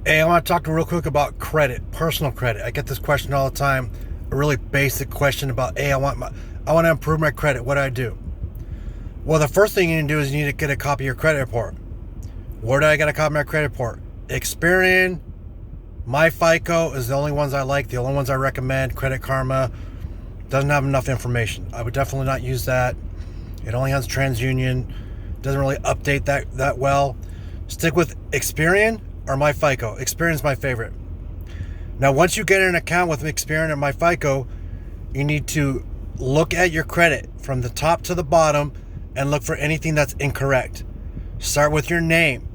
Hey, I want to talk real quick about credit, personal credit. I get this question all the time, a really basic question about, hey, I want to improve my credit. What do I do? Well, the first thing you need to do is you need to get a copy of your credit report. Where do I get a copy of my credit report? Experian, My FICO is the only ones I like, the only ones I recommend. Credit Karma doesn't have enough information. I would definitely not use that. It only has TransUnion. Doesn't really update that well. Stick with Experian or My FICO. Experian's my favorite. Now, once you get an account with Experian or My FICO, you need to look at your credit from the top to the bottom and look for anything that's incorrect. Start with your name.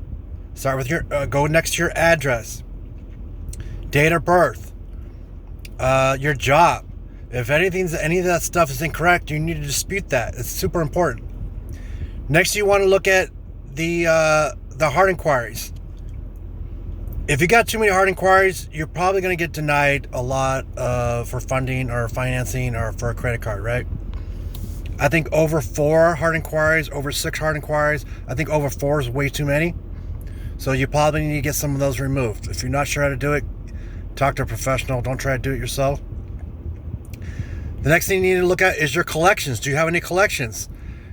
Start with go next to your address, date of birth, your job. If any of that stuff is incorrect, you need to dispute that. It's super important. Next, you want to look at the hard inquiries. If you got too many hard inquiries, you're probably going to get denied a lot for funding or financing or for a credit card, right? I think over 4 hard inquiries, over 6 hard inquiries. I think over 4 is way too many. So you probably need to get some of those removed. If you're not sure how to do it, talk to a professional. Don't try to do it yourself. The next thing you need to look at is your collections. Do you have any collections?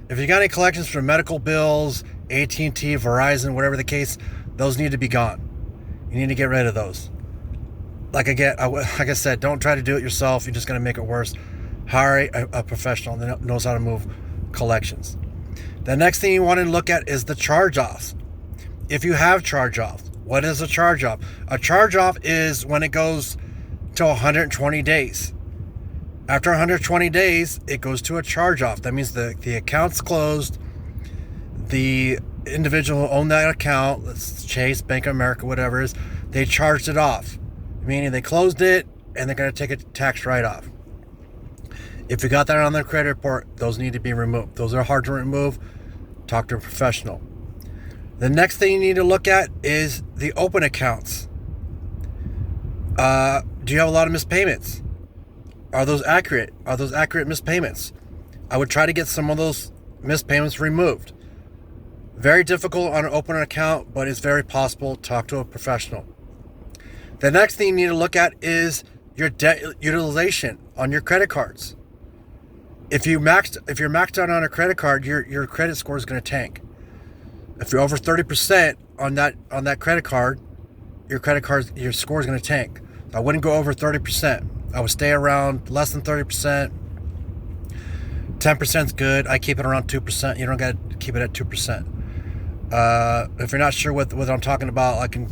If you got any collections for medical bills, AT&T, Verizon, whatever the case, those need to be gone. You need to get rid of those. Like I said, don't try to do it yourself. You're just going to make it worse. Hire a professional that knows how to move collections. The next thing you want to look at is the charge-offs. If you have charge-offs, what is a charge-off? A charge-off is when it goes to 120 days. After 120 days, it goes to a charge-off. That means the account's closed. The individual who owned that account, let's Chase, Bank of America, whatever it is, they charged it off. Meaning they closed it and they're going to take a tax write-off. If you got that on their credit report, those need to be removed. Those are hard to remove. Talk to a professional. The next thing you need to look at is the open accounts. Do you have a lot of missed payments? Are those accurate? Are those accurate missed payments? I would try to get some of those missed payments removed. Very difficult on an open account, but it's very possible. Talk to a professional. The next thing you need to look at is your debt utilization on your credit cards. If you're maxed out on a credit card, your credit score is going to tank. If you're over 30% on that credit card, your score is going to tank. I wouldn't go over 30%. I would stay around less than 30%. 10% is good. I keep it around 2%. You don't got to keep it at 2%. If you're not sure what I'm talking about, I can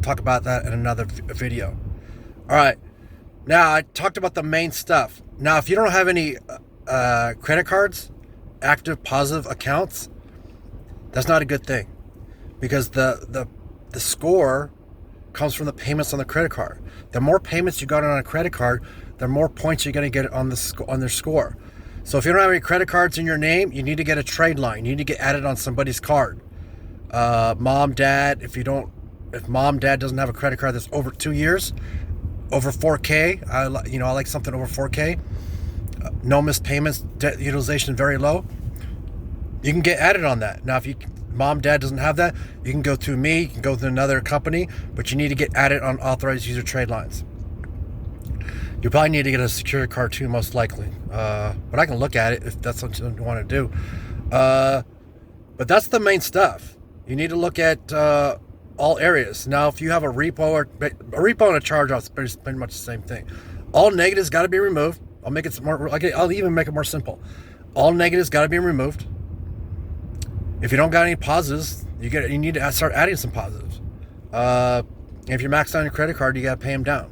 talk about that in another video. All right. Now, I talked about the main stuff. Now, if you don't have any credit cards, active positive accounts, that's not a good thing, because the score comes from the payments on the credit card. The more payments you got on a credit card, the more points you're going to get on their score. So if you don't have any credit cards in your name, you need to get a tradeline. You need to get added on somebody's card. Mom, dad. If mom, dad doesn't have a credit card that's over 2 years, over 4K. I like something over 4K. No missed payments. Debt utilization very low. You can get added on that. Now, if mom, dad doesn't have that, you can go through me, you can go through another company, but you need to get added on authorized user trade lines. You probably need to get a security card too, most likely. But I can look at it if that's something you want to do. But that's the main stuff. You need to look at all areas. Now, if you have a repo and a charge-off, it's pretty much the same thing. All negatives got to be removed. I'll even make it more simple. All negatives got to be removed. If you don't got any positives, you need to start adding some positives. If you're maxed out on your credit card, you got to pay them down.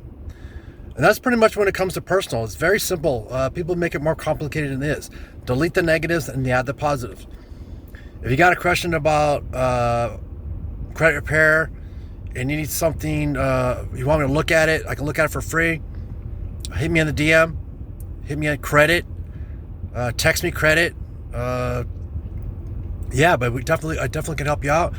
And that's pretty much when it comes to personal. It's very simple. People make it more complicated than it is. Delete the negatives and add the positives. If you got a question about credit repair and you need something, you want me to look at it, I can look at it for free. Hit me on the DM. Hit me on credit. Text me credit. Yeah, but I definitely can help you out.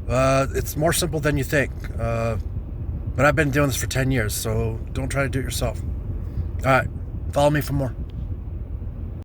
It's more simple than you think. But I've been doing this for 10 years, so don't try to do it yourself. All right, follow me for more.